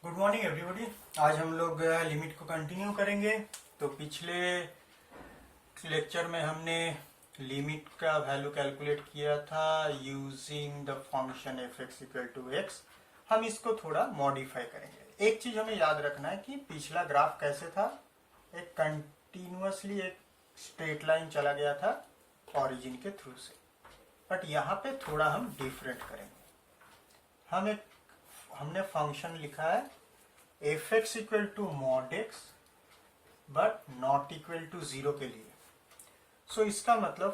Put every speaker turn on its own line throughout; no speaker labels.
Good morning everybody. आज हम लोग लिमिट को कंटिन्यू करेंगे। तो पिछले लेक्चर में हमने लिमिट का वैल्यू कैलकुलेट किया था using the function f x equal to x. हम इसको थोड़ा मॉडिफाई करेंगे। एक चीज हमें याद रखना है कि पिछला ग्राफ कैसे था, एक कंटिन्यूअसली एक स्ट्रेट लाइन चला गया था ओरिजिन के थ्रू से, बट यहाँ पे थोड़ा हम डिफरेंट करेंगे। हमने फंक्शन लिखा है f x equal to mod x but not equal to zero के लिए। सो इसका मतलब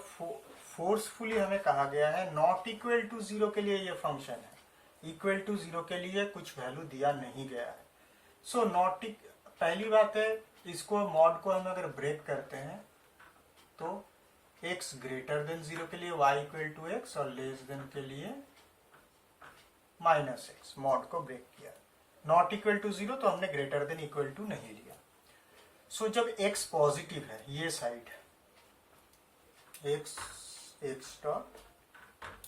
फोर्सफुली हमें कहा गया है नॉट इक्वल टू जीरो के लिए ये फंक्शन है, इक्वल टू जीरो के लिए कुछ वैल्यू दिया नहीं गया है। सो पहली बात है, इसको मॉड को हम अगर ब्रेक करते हैं तो x ग्रेटर देन जीरो के लिए y इक्वल टू एक्स और लेस देन के लिए माइनस एक्स, मॉड को ब्रेक किया। नॉट इक्वल टू जीरो तो हमने ग्रेटर देन इक्वल टू नहीं लिया। सो जब x पॉजिटिव है, ये साइड x डॉट,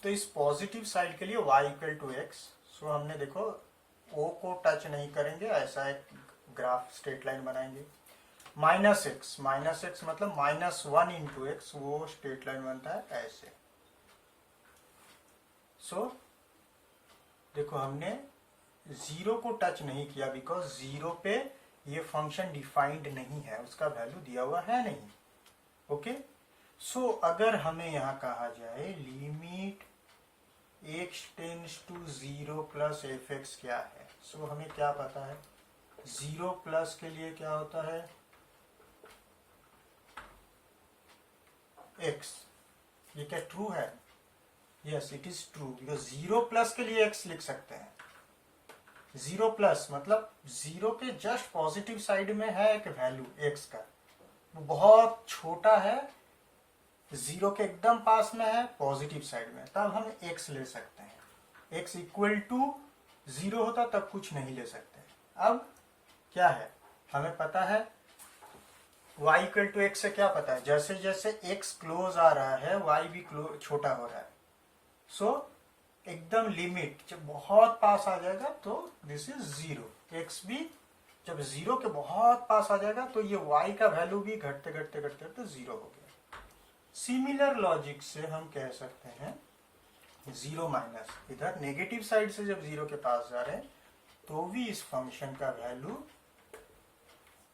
तो इस पॉजिटिव साइड के लिए y इक्वल टू एक्स। सो हमने देखो o को टच नहीं करेंगे, ऐसा एक ग्राफ स्ट्रेट लाइन बनाएंगे। माइनस एक्स मतलब -1 इंटू एक्स, वो स्ट्रेट लाइन बनता है ऐसे। सो देखो हमने जीरो को टच नहीं किया बिकॉज जीरो पे ये फंक्शन डिफाइंड नहीं है, उसका वैल्यू दिया हुआ है नहीं। ओके, सो अगर हमें यहाँ कहा जाए limit x tends to zero plus f x क्या है, सो हमें क्या पता है, जीरो प्लस के लिए क्या होता है x। ये क्या ट्रू है? Yes it is true, because zero plus के लिए x लिख सकते हैं। जीरो प्लस मतलब जीरो के जस्ट पॉजिटिव साइड में है एक वैल्यू x का, वो बहुत छोटा है, जीरो के एकदम पास में है पॉजिटिव साइड में, तब हम x ले सकते हैं। x इक्वल टू जीरो होता तब कुछ नहीं ले सकते। अब क्या है, हमें पता है y इक्वल टू एक्स से क्या पता है, जैसे जैसे x क्लोज आ रहा है y भी छोटा हो रहा है। सो एकदम लिमिट जब बहुत पास आ जाएगा तो दिस इज जीरो, x भी जब जीरो के बहुत पास आ जाएगा तो ये y का वैल्यू भी घटते घटते घटते घटते जीरो हो गया। सिमिलर लॉजिक से हम कह सकते हैं जीरो माइनस, इधर नेगेटिव साइड से जब जीरो के पास जा रहे हैं तो भी इस फंक्शन का वैल्यू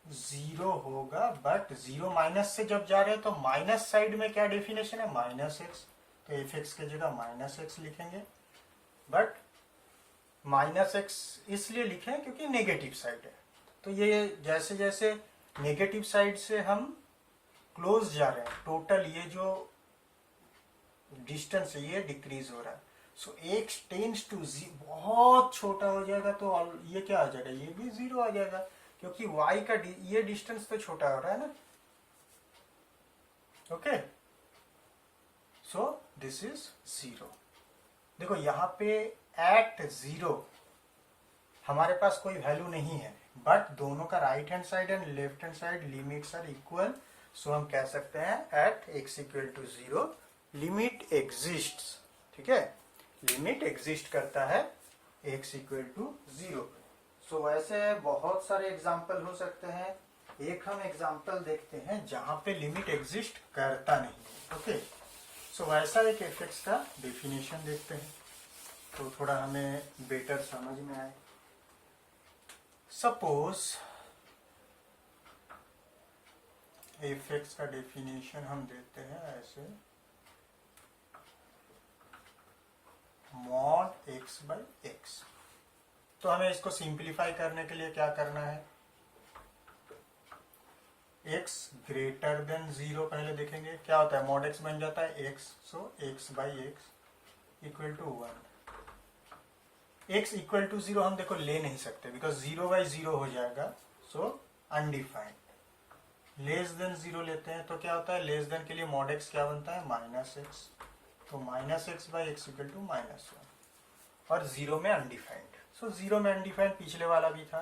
जीरो होगा, बट जीरो माइनस से जब जा रहे हैं तो माइनस साइड में क्या डेफिनेशन है, माइनस एक्स, तो एफ एक्स की जगह माइनस एक्स लिखेंगे। बट माइनस एक्स इसलिए लिखें क्योंकि नेगेटिव साइड है, तो ये जैसे जैसे नेगेटिव साइड से हम क्लोज जा रहे हैं, टोटल ये जो डिस्टेंस है ये डिक्रीज हो रहा है। सो एक्स टेंड्स टू बहुत छोटा हो जाएगा तो ये क्या आ जाएगा, ये भी जीरो आ जाएगा, क्योंकि y का ये डिस्टेंस तो छोटा हो रहा है ना। Okay, so this is zero. देखो यहाँ पे एट जीरो हमारे पास कोई वैल्यू नहीं है, बट दोनों का right hand side and left hand side limits are equal. So हम कह सकते हैं at x equal to zero limit exists. ठीक है, लिमिट एग्जिस्ट करता है x equal to zero. So वैसे बहुत सारे एग्जाम्पल हो सकते हैं, एक हम एग्जाम्पल देखते हैं जहां पे लिमिट एग्जिस्ट करता नहीं। ओके, सो वैसा एक एफ एक्स का डेफिनेशन देखते हैं तो थोड़ा हमें बेटर समझ में आए। सपोज एफ एक्स का डेफिनेशन हम देते हैं ऐसे, मॉड एक्स बाई एक्स। तो हमें इसको सिंप्लीफाई करने के लिए क्या करना है, x ग्रेटर देन जीरो पहले देखेंगे क्या होता है, मॉड x बन जाता है x। So x by x equal to 1। x equal to zero हम देखो ले नहीं सकते बिकॉज जीरो बाई जीरो हो जाएगा, सो अनडिफाइंड। लेस देन जीरो लेते हैं तो क्या होता है, लेस देन के लिए मॉड x क्या बनता है, माइनस एक्स, तो minus x by x equal to -1, और जीरो में अनडिफाइंड। सो जीरो में अनडिफाइंड पिछले वाला भी था,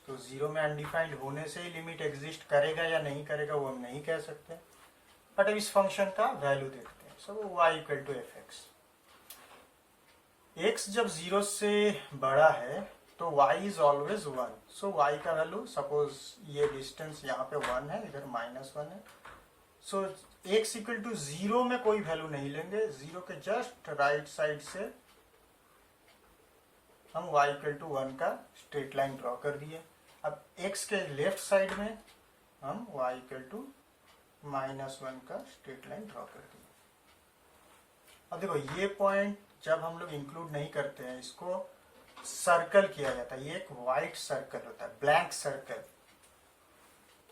तो जीरो में अनडिफाइंड होने से ही लिमिट एग्जिस्ट करेगा या नहीं करेगा वो हम नहीं कह सकते, बट अब इस फंक्शन का वैल्यू देखते हैं। So y equal to f x, x जब जीरो से बड़ा है तो y is always 1। So y का वैल्यू, सपोज ये डिस्टेंस यहाँ पे 1 है, इधर -1 है। सो x इक्वल टू 0 में कोई वैल्यू नहीं लेंगे, 0 के जस्ट राइट साइड से हम y इक्वल टू 1 का स्ट्रेट लाइन ड्रॉ कर दिए। अब x के लेफ्ट साइड में हम y इक्वल टू -1 का स्ट्रेट लाइन ड्रॉ कर दिए। अब देखो ये पॉइंट जब हम लोग इंक्लूड नहीं करते हैं, इसको सर्कल किया जाता है। ये एक वाइट सर्कल होता है, ब्लैंक सर्कल,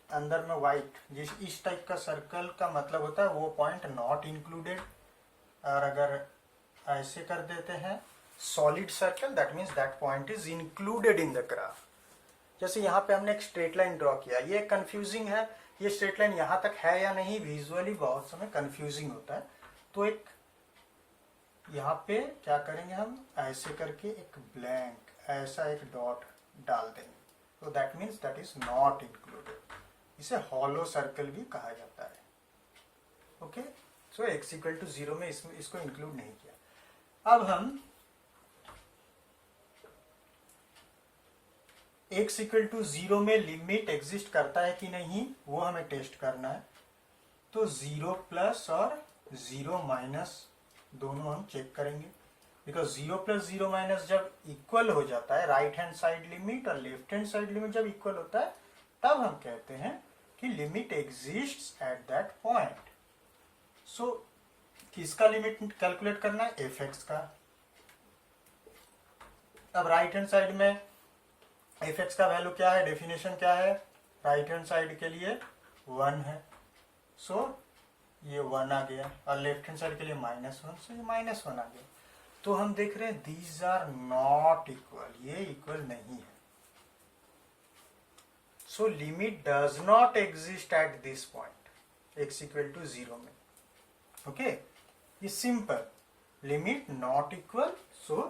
अंदर में वाइट, जिस इस टाइप का सर्कल का मतलब होता है वो पॉइंट नॉट इंक्लूडेड। और अगर ऐसे कर देते हैं solid circle, that means that point is included in the graph. जैसे यहाँ पे हमने एक स्ट्रेट लाइन ड्रॉ किया, ये कंफ्यूजिंग है, ये स्ट्रेट लाइन यहाँ तक है या नहीं, विजुअली बहुत समय कंफ्यूजिंग होता है। तो एक यहाँ पे क्या करेंगे, हम ऐसे करके एक ब्लैंक ऐसा एक डॉट डाल देंगे, तो that means that is not included. इसे हॉलो सर्कल भी कहा जाता है। Okay, so x equal to 0 में इसको इंक्लूड नहीं किया। अब हम x इक्वल टू 0 में लिमिट एग्जिस्ट करता है कि नहीं वो हमें टेस्ट करना है। तो 0 प्लस और 0 माइनस दोनों हम चेक करेंगे, बिकॉज 0 प्लस 0 माइनस जब इक्वल हो जाता है, राइट हैंड साइड लिमिट और लेफ्ट हैंड साइड लिमिट जब इक्वल होता है, तब हम कहते हैं कि limit exists at that point. So किसका लिमिट कैलकुलेट करना है, एफ का। अब राइट हैंड साइड में एफ का वैल्यू क्या है, डेफिनेशन क्या है, राइट हैंड साइड के लिए 1 है। सो ये 1 आ गया, और लेफ्ट हैंड साइड के लिए -1, सो ये -1 आ गया। तो हम देख रहे हैं दीज आर नॉट इक्वल, ये इक्वल नहीं है। So limit does not exist at this point x equal to 0 में। ओके, ये simple, limit not equal, so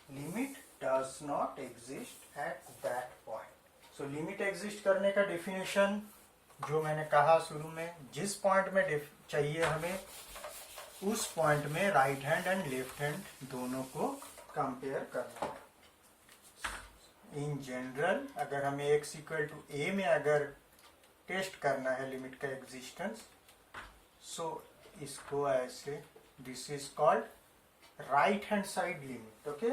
limit does not exist at that point. So limit exist करने का definition जो मैंने कहा शुरू में, जिस पॉइंट में चाहिए हमें, उस पॉइंट में right hand and left hand दोनों को कंपेयर करना है। इन जनरल अगर हमें x इक्वल टू a में अगर टेस्ट करना है लिमिट का एग्जिस्टेंस, सो इसको ऐसे, this is called right hand side limit. Okay,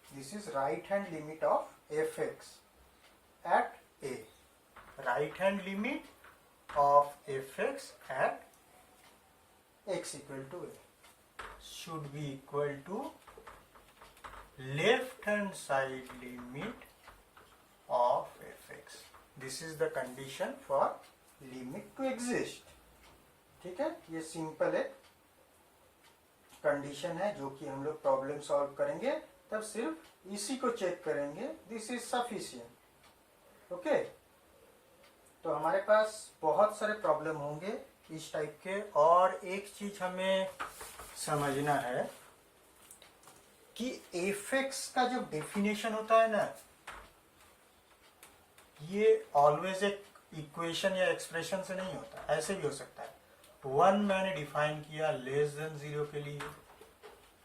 this is right hand limit of f(x) at a, right hand limit of f(x) at x equal to a should be equal to left hand side limit of f(x). This is the condition for limit to exist। ठीक है, ये simple एक condition है जो कि हम लोग problem solve करेंगे तब सिर्फ इसी को चेक करेंगे, दिस इज सफिशिएंट। ओके, तो हमारे पास बहुत सारे प्रॉब्लम होंगे इस टाइप के। और एक चीज हमें समझना है कि एफ(x) का जो डेफिनेशन होता है ना, ये ऑलवेज एक इक्वेशन या एक्सप्रेशन से नहीं होता, ऐसे भी हो सकता है। 1 मैंने डिफाइन किया लेस देन 0 के लिए,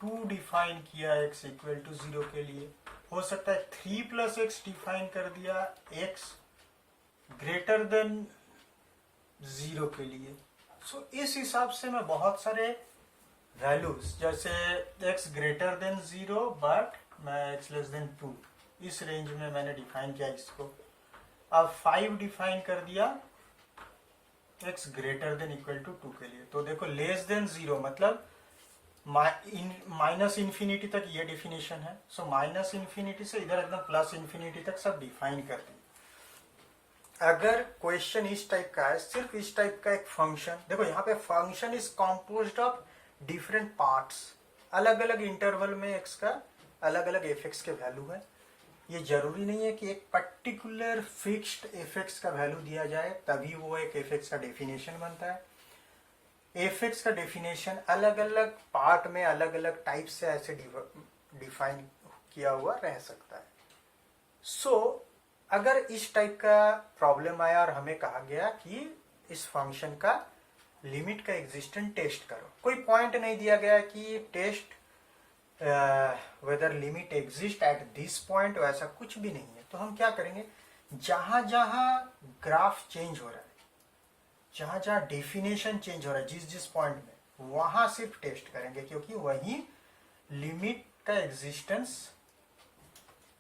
2 डिफाइन किया x इक्वल टू 0 के लिए, हो सकता है 3 प्लस x डिफाइन कर दिया x ग्रेटर देन 0 के लिए। सो इस हिसाब से मैं बहुत सारे वैल्यूज, जैसे x ग्रेटर देन 0 बट मैं x लेस देन 2, इस रेंज में मैंने डिफाइन किया इसको। अब 5 डिफाइन कर दिया x greater than equal to 2 के लिए। तो देखो लेस देन 0 मतलब माइनस इन्फिनिटी तक ये डिफिनेशन है। सो माइनस इन्फिनिटी से इधर एकदम प्लस इन्फिनिटी तक सब डिफाइन कर दी। अगर क्वेश्चन इस टाइप का है, सिर्फ इस टाइप का एक फंक्शन, देखो यहाँ पे function is composed of different parts, अलग अलग इंटरवल में x का अलग अलग एफ(x) के वैल्यू है। ये जरूरी नहीं है कि एक पर्टिकुलर फिक्स्ड एफ(x) का वैल्यू दिया जाए तभी वो एक एफ(x) का डेफिनेशन बनता है। एफ(x) का डेफिनेशन अलग अलग पार्ट में अलग अलग टाइप से ऐसे डिफाइन किया हुआ रह सकता है। सो अगर इस टाइप का प्रॉब्लम आया और हमें कहा गया कि इस फंक्शन का लिमिट का एग्जिस्टेंस टेस्ट करो, कोई पॉइंट नहीं दिया गया कि test whether limit exist at this point, वैसा कुछ भी नहीं है। तो हम क्या करेंगे, जहां जहां ग्राफ चेंज हो रहा है, जहां जहां डेफिनेशन चेंज हो रहा है, जिस जिस पॉइंट में, वहां सिर्फ टेस्ट करेंगे, क्योंकि वही लिमिट का एग्जिस्टेंस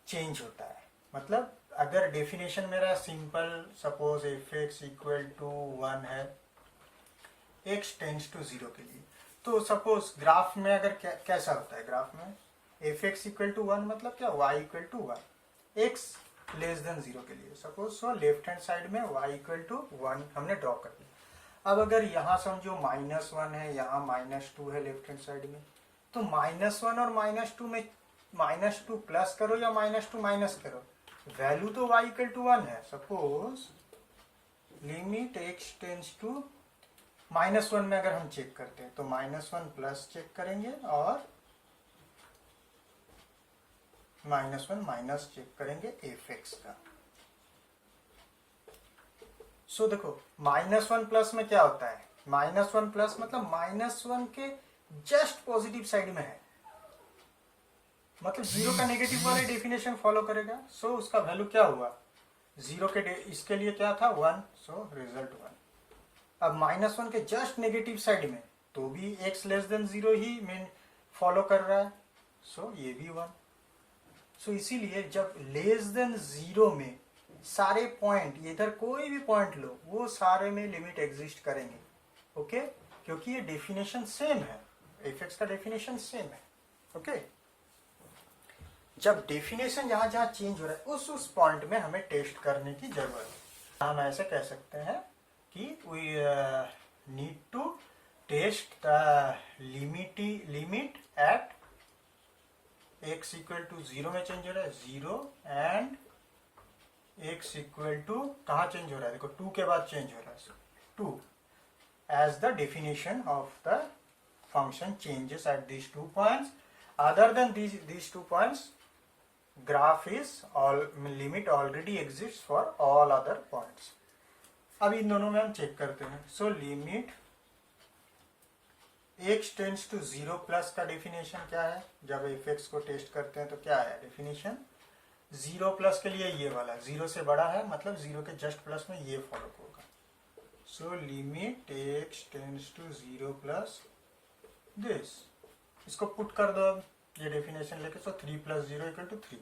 चेंज होता है। मतलब अगर डेफिनेशन मेरा simple, suppose f x equal to 1 है x टेंस टू 0 के लिए, तो सपोज ग्राफ में अगर कैसा होता है, ग्राफ में एफ एक्स इक्वल टू 1 मतलब क्या, y equal to 1, x less than 0 के लिए, suppose so left hand side में y इक्वल टू 1 हमने ड्रॉ कर दिया। अब अगर यहाँ समझो -1 है, यहाँ -2 है लेफ्ट हैंड साइड में, तो -1 और -2 में -2 प्लस करो या -2 माइनस करो, वैल्यू तो y इक्वल टू 1 है। Suppose limit x tends to -1 में अगर हम चेक करते हैं तो -1 प्लस चेक करेंगे और -1 माइनस चेक करेंगे एफ एक्स का। सो देखो -1 प्लस में क्या होता है, -1 प्लस मतलब -1 के जस्ट पॉजिटिव साइड में है, मतलब 0 का नेगेटिव वाले डेफिनेशन फॉलो करेगा। सो उसका वैल्यू क्या हुआ, 0 के इसके लिए क्या था 1, सो रिजल्ट 1। अब -1 के जस्ट नेगेटिव साइड में तो भी x लेस देन 0 ही मेन फॉलो कर रहा है, सो ये भी 1। सो इसीलिए जब लेस देन 0 में सारे पॉइंट, इधर कोई भी पॉइंट लो, वो सारे में लिमिट एग्जिस्ट करेंगे, ओके, क्योंकि ये डेफिनेशन सेम है, एफ एक्स का डेफिनेशन सेम है, ओके। जब डेफिनेशन जहां जहां चेंज हो रहा है उस पॉइंट में हमें टेस्ट करने की जरूरत है। हम ऐसे कह सकते हैं कि we need to test the limit at x equal to 0 में चेंज हो रहा है 0 एंड x इक्वल टू कहाँ चेंज हो रहा है, देखो 2 के बाद चेंज हो रहा है 2, as the definition of the function changes at these 2 points, other than these 2 points graph is all limit already exists for all other points। अब इन दोनों में हम चेक करते हैं। So limit x tends to 0 plus का definition क्या है, जब एफ एक्स को टेस्ट करते हैं तो क्या है डेफिनेशन, 0 प्लस के लिए ये वाला 0 से बड़ा है, मतलब 0 के जस्ट प्लस में ये फॉलो होगा। So limit x tends to 0 plus this, इसको पुट कर दो अब ये डेफिनेशन लेके, सो 3 प्लस 0 इक्वल टू 3।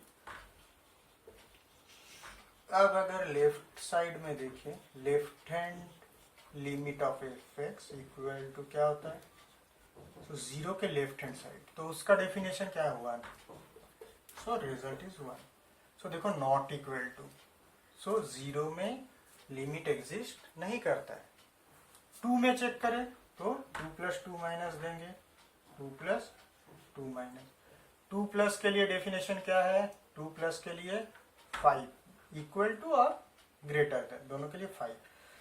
अब अगर लेफ्ट साइड में देखिए, left hand limit of f x equal to क्या होता है, तो 0 के लेफ्ट हैंड साइड, तो उसका डेफिनेशन क्या हुआ, सो रिजल्ट इज 1। सो देखो नॉट इक्वल टू, सो 0 में लिमिट एग्जिस्ट नहीं करता है। 2 में चेक करें तो 2 प्लस 2 माइनस देंगे, 2 प्लस 2 माइनस, 2 प्लस के लिए डेफिनेशन क्या है, 2 प्लस के लिए 5 इक्वल टू और ग्रेटर देन, दोनों के लिए 5।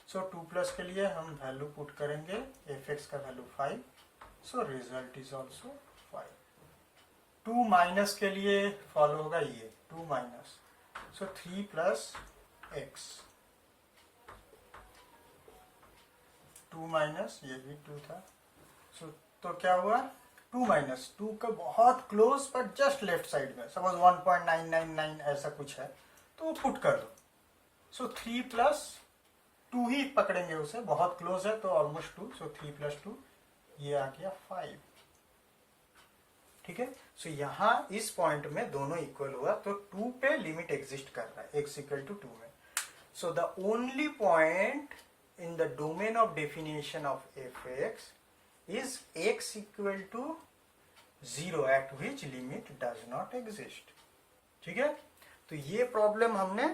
सो 2 प्लस के लिए हम वैल्यू पुट करेंगे, एफ एक्स का value 5, so result is also 5। 2 minus के लिए फॉलो होगा ये 2 माइनस, सो 3 प्लस एक्स, 2 माइनस ये भी 2 था, सो तो क्या हुआ 2 माइनस 2 का बहुत क्लोज पर जस्ट लेफ्ट साइड में, सपोज 1.999 ऐसा कुछ है तो पुट कर दो। सो 3 प्लस 2 ही पकड़ेंगे उसे, बहुत क्लोज है तो ऑलमोस्ट 2, सो 3 प्लस 2 ये आ गया 5, ठीक है। सो यहाँ इस पॉइंट में दोनों इक्वल हुआ तो 2 पे लिमिट एग्जिस्ट कर रहा है x इक्वल टू 2 में। So the only point in the domain of definition of f x is x equal to 0 at which limit does not exist, ठीक है। तो ये प्रॉब्लम हमने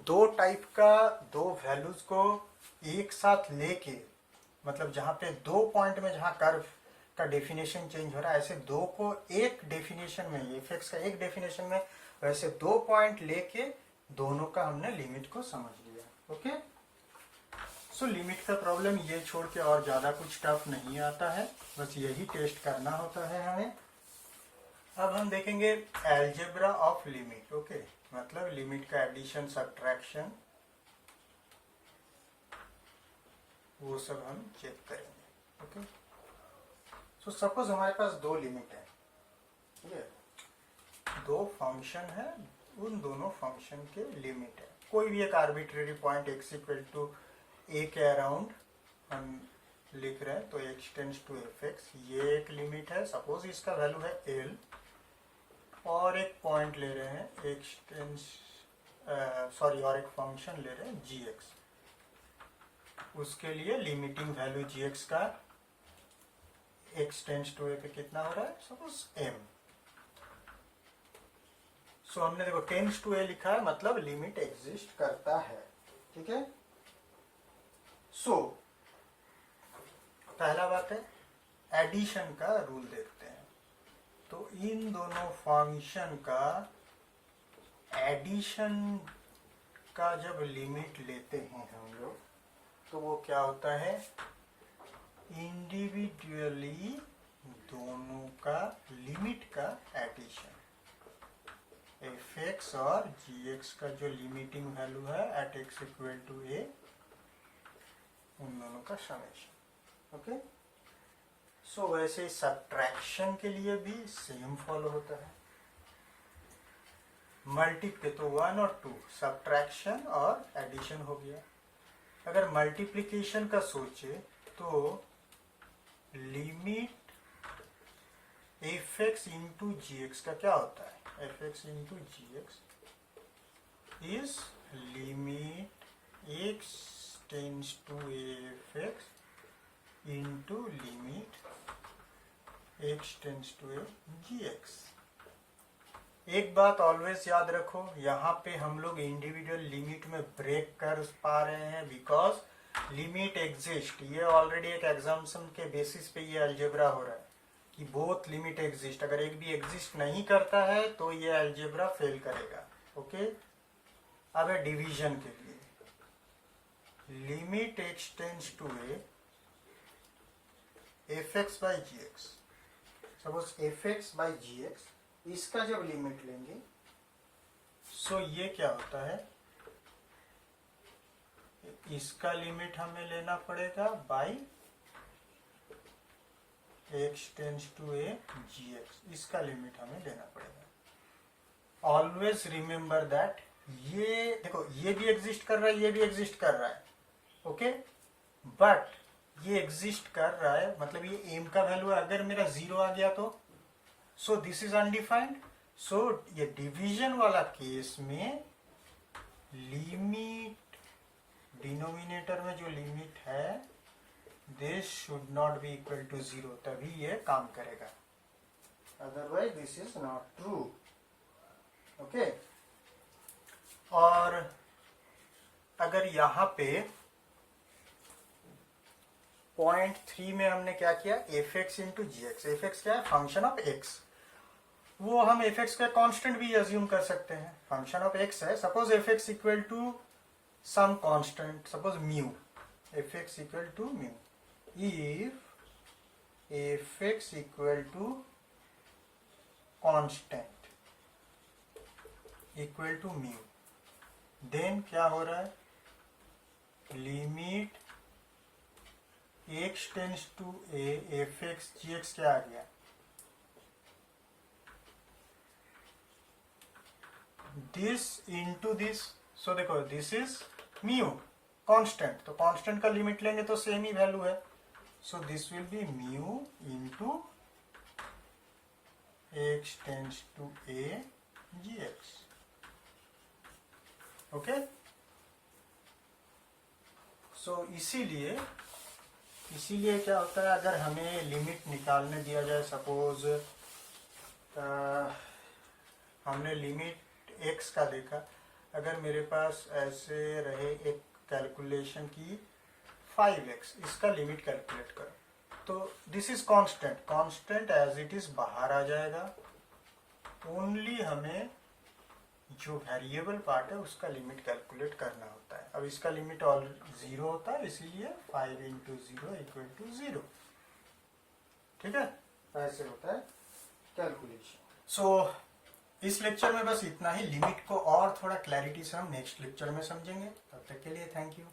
दो टाइप का, दो वैल्यूज को एक साथ लेके, मतलब जहां पे 2 पॉइंट में जहां कर्व का डेफिनेशन चेंज हो रहा है, ऐसे 2 को एक डेफिनेशन में, एफ एक्स का एक डेफिनेशन में, वैसे 2 पॉइंट लेके दोनों का हमने लिमिट को समझ लिया, ओके। सो लिमिट का प्रॉब्लम ये छोड़ के और ज्यादा कुछ टफ नहीं आता है, बस यही टेस्ट करना होता है हमें। अब हम देखेंगे एल्जेब्रा ऑफ लिमिट, ओके, मतलब लिमिट का एडिशन सब्ट्रैक्शन वो सब हम चेक करेंगे, ओके। सो सपोज हमारे पास दो लिमिट है, ठीक है, दो फंक्शन है, उन दोनों फंक्शन के लिमिट है, कोई भी एक arbitrary point x equal to a के अराउंड हम लिख रहे हैं, तो x टेंस टू fx, ये एक लिमिट है, सपोज इसका वैल्यू है l, और एक पॉइंट ले रहे हैं x टेंस और एक फंक्शन ले रहे हैं gx, उसके लिए लिमिटिंग वैल्यू gx का x टेंस टू a पे कितना हो रहा है, सपोज m। सो हमने देखो टेंस टू a लिखा है, मतलब लिमिट एग्जिस्ट करता है, ठीक है। सो पहला बात है एडिशन का रूल देखते हैं, तो इन दोनों फंक्शन का एडिशन का जब लिमिट लेते हैं हम लोग, तो वो क्या होता है, इंडिविजुअली दोनों का लिमिट का एडिशन, fx और gx का जो लिमिटिंग वैल्यू है at x equal to a, उन दोनों का समेशन, ओके। सो वैसे सब्ट्रैक्शन के लिए भी सेम फॉलो होता है, मल्टीप्ले तो 1 और 2, सब्ट्रैक्शन और एडिशन हो गया। अगर मल्टीप्लिकेशन का सोचे तो लिमिट fx इंटू gx का क्या होता है, fx into gx is limit x tends to fx into limit x tends to gx। एक बात ऑलवेज याद रखो, यहाँ पे हम लोग इंडिविजुअल लिमिट में ब्रेक कर पा रहे हैं बिकॉज लिमिट एग्जिस्ट, ये ऑलरेडी एक एग्जाम्पल के बेसिस पे ये अलजेब्रा हो रहा है कि बोथ लिमिट एग्जिस्ट, अगर एक भी एग्जिस्ट नहीं करता है तो ये अलजेब्रा फेल करेगा, ओके। अब है डिवीजन के लिए, limit x tends to a fx by gx, suppose fx by gx, इसका जब लिमिट लेंगे सो ये क्या होता है, इसका लिमिट हमें लेना पड़ेगा by x tends to a gx, इसका लिमिट हमें लेना पड़ेगा। ऑलवेज रिमेंबर दैट, ये देखो ये भी एग्जिस्ट कर रहा है, ये भी एग्जिस्ट कर रहा है, ओके, बट ये एग्जिस्ट कर रहा है मतलब ये एम का वैल्यू है, अगर मेरा 0 आ गया तो सो दिस इज अनडिफाइंड। सो ये डिवीजन वाला केस में लिमिट डिनोमिनेटर में जो लिमिट है this should not be equal to 0, तभी ये काम करेगा, otherwise this is not true, okay. और अगर यहां पे पॉइंट 3 में हमने क्या किया, fx इंटू gx, fx क्या है, फंक्शन ऑफ x, वो हम fx का कांस्टेंट भी अज्यूम कर सकते हैं, फंक्शन ऑफ x है, suppose fx equal to some constant, suppose mu, fx equal to mu, if fx equal to constant equal to mu, then क्या हो रहा है, limit x tends to a fx gx क्या आ गया, this into this, so देखो this is mu constant, तो constant का limit लेंगे तो सेम ही वैल्यू है, so this will be mu into x tends to a gx, okay. सो इसीलिए क्या होता है, अगर हमें लिमिट निकालने दिया जाए, सपोज हमने लिमिट x का देखा, अगर मेरे पास ऐसे रहे एक कैलकुलेशन की 5x, इसका लिमिट कैलकुलेट करो, तो this is constant, constant as it is बाहर आ जाएगा, ओनली हमें जो वेरिएबल पार्ट है उसका लिमिट कैलकुलेट करना होता है। अब इसका लिमिट ऑल 0 होता है, इसीलिए 5 इंटू 0 इक्वल टू 0, ठीक है, ऐसे होता है कैलकुलेशन। सो इस लेक्चर में बस इतना ही, लिमिट को और थोड़ा क्लैरिटी से हम नेक्स्ट लेक्चर में समझेंगे, तब तक के लिए थैंक यू।